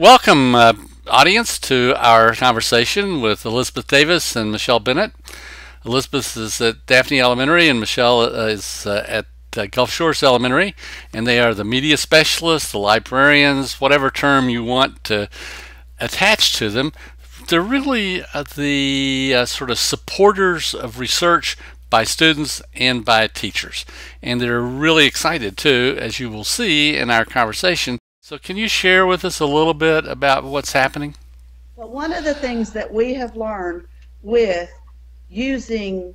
Welcome, audience, to our conversation with Elizabeth Davis and Michelle Bennett. Elizabeth is at Daphne Elementary, and Michelle is at Gulf Shores Elementary, and they are the media specialists, the librarians, whatever term you want to attach to them. They're really the sort of supporters of research by students and by teachers. And they're really excited too, as you will see in our conversation. So can you share with us a little bit about what's happening? Well, one of the things that we have learned with using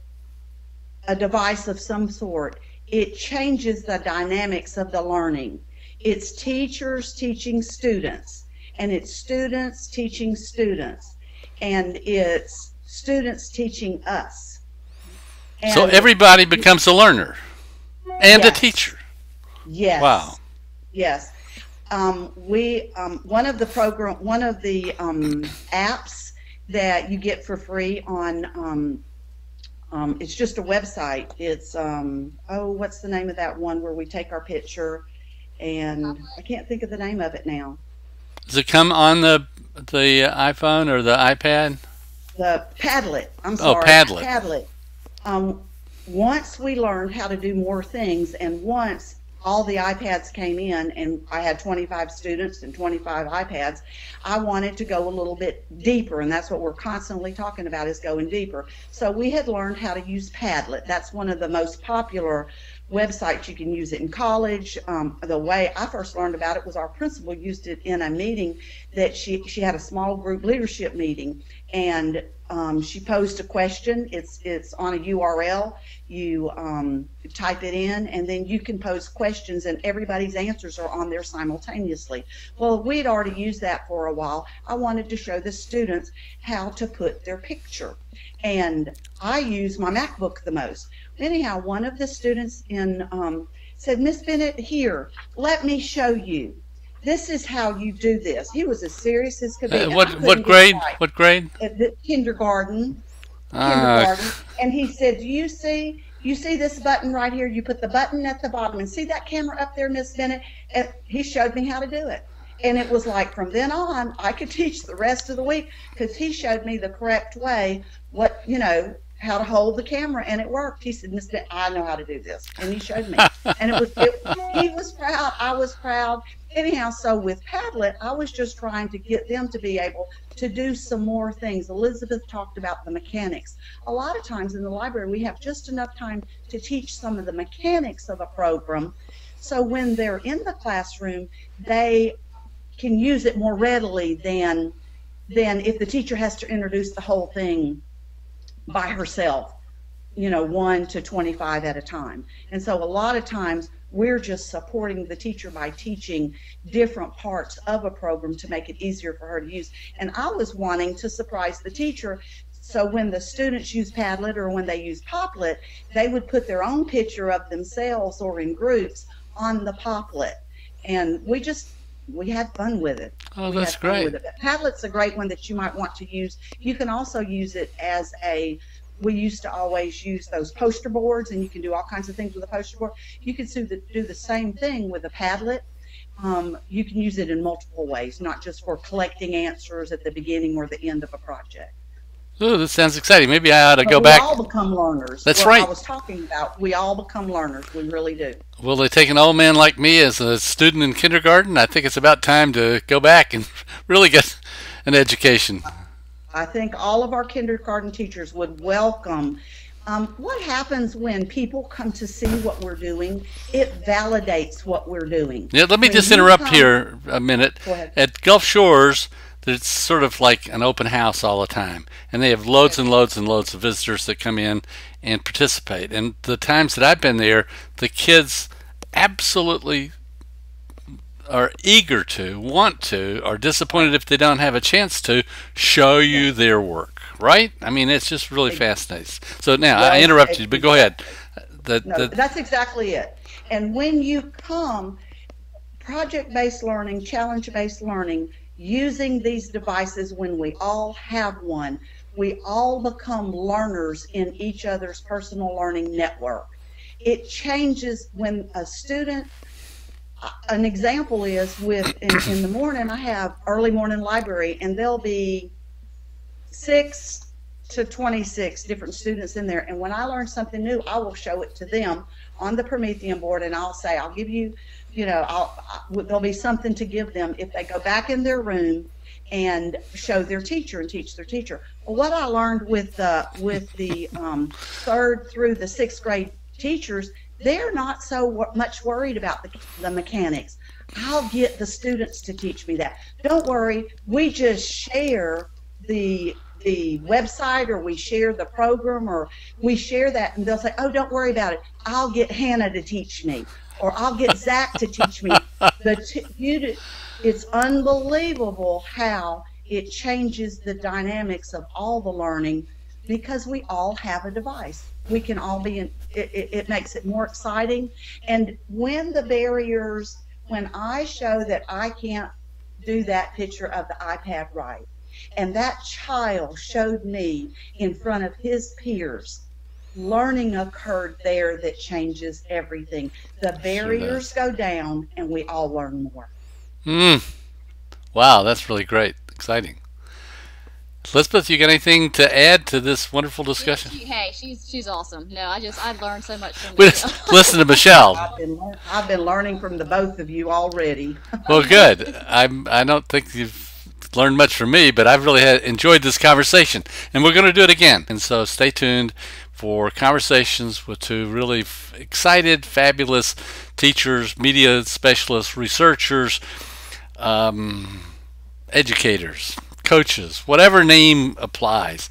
a device of some sort, it changes the dynamics of the learning. It's teachers teaching students, and it's students teaching students, and it's students teaching us. And so everybody becomes a learner and yes, a teacher. Yes. Wow. Yes. One of the apps that you get for free on it's just a website. It's what's the name of that one where we take our picture, and I can't think of the name of it now. Does it come on the iPhone or the iPad? The Padlet. I'm sorry. Oh, Padlet. Padlet. Once we learned how to do more things, and once all the iPads came in, and I had 25 students and 25 iPads, I wanted to go a little bit deeper, and that's what we're constantly talking about, is going deeper. So we had learned how to use Padlet. That's one of the most popular websites. You can use it in college. The way I first learned about it was our principal used it in a meeting that she had a small group leadership meeting, and she posed a question. It's on a URL. You type it in, and then you can pose questions, and everybody's answers are on there simultaneously. Well, we'd already used that for a while. I wanted to show the students how to put their picture, and I use my MacBook the most. Anyhow, one of the students said, "Miss Bennett, here, let me show you. This is how you do this." He was as serious as could be. What grade? Right. What grade? At the kindergarten. And he said, you see this button right here? You put the button at the bottom, and see that camera up there, Miss Bennett? And he showed me how to do it. And it was like, from then on, I could teach the rest of the week, because he showed me the correct way, how to hold the camera, and it worked. He said, "Miss Bennett, I know how to do this." And he showed me. And he was proud. I was proud. Anyhow, so with Padlet, I was just trying to get them to be able to do some more things. Elizabeth talked about the mechanics. A lot of times in the library, we have just enough time to teach some of the mechanics of a program. So when they're in the classroom, they can use it more readily than if the teacher has to introduce the whole thing by herself, 1 to 25 at a time. And so a lot of times we're just supporting the teacher by teaching different parts of a program to make it easier for her to use. And I was wanting to surprise the teacher, so when the students use Padlet or when they use Poplet, they would put their own picture of themselves or in groups on the Poplet. And we had fun with it. Oh, that's great. Padlet's a great one that you might want to use. You can also use it as we used to always use those poster boards, and you can do all kinds of things with a poster board. You can do the same thing with a Padlet. You can use it in multiple ways, not just for collecting answers at the beginning or the end of a project. Oh, that sounds exciting. Maybe I ought to go back. We all become learners. That's right. I was talking about, we all become learners. We really do. Well, they take an old man like me as a student in kindergarten. I think it's about time to go back and really get an education. I think all of our kindergarten teachers would welcome. What happens when people come to see what we're doing? It validates what we're doing. Yeah, let me just interrupt here a minute. Go ahead. At Gulf Shores, it's sort of like an open house all the time, and they have loads and loads and loads of visitors that come in and participate. And the times that I've been there, the kids absolutely are eager to, want to, are disappointed if they don't have a chance to show you their work, right? I mean, it's just really fascinating. So now, I interrupted you, but go ahead. That's exactly it. And when you come, project-based learning, challenge-based learning, using these devices, when we all have one, we all become learners in each other's personal learning network. It changes when a student, an example is in the morning, I have early morning library, and there'll be 6 to 26 different students in there. And when I learn something new, I will show it to them on the Promethean board, and I'll say, I'll give you, there'll be something to give them if they go back in their room and show their teacher and teach their teacher. Well, what I learned with the 3rd through the 6th grade teachers, they're not so much worried about the mechanics. I'll get the students to teach me that. Don't worry, we just share the website, or we share the program, or we share that, and they'll say, oh, don't worry about it. I'll get Hannah to teach me, or I'll get Zach to teach me. It's unbelievable how it changes the dynamics of all the learning, because we all have a device. We can all be in it makes it more exciting. And when I show that I can't do that picture of the iPad right, and that child showed me in front of his peers, learning occurred there that changes everything. The barriers go down, and we all learn more. Wow, that's really great. Exciting. Elizabeth, you got anything to add to this wonderful discussion? She's awesome. No, I learned so much from Michelle. Listen to Michelle. I've been learning from the both of you already. Well, good. I don't think you've learned much from me, but I've really enjoyed this conversation, and we're going to do it again. And so stay tuned for conversations with two really excited, fabulous teachers, media specialists, researchers, educators, coaches, whatever name applies,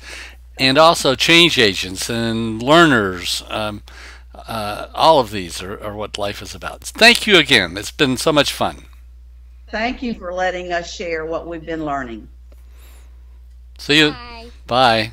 and also change agents and learners. All of these are what life is about. Thank you again. It's been so much fun. Thank you for letting us share what we've been learning. See you. Bye. Bye.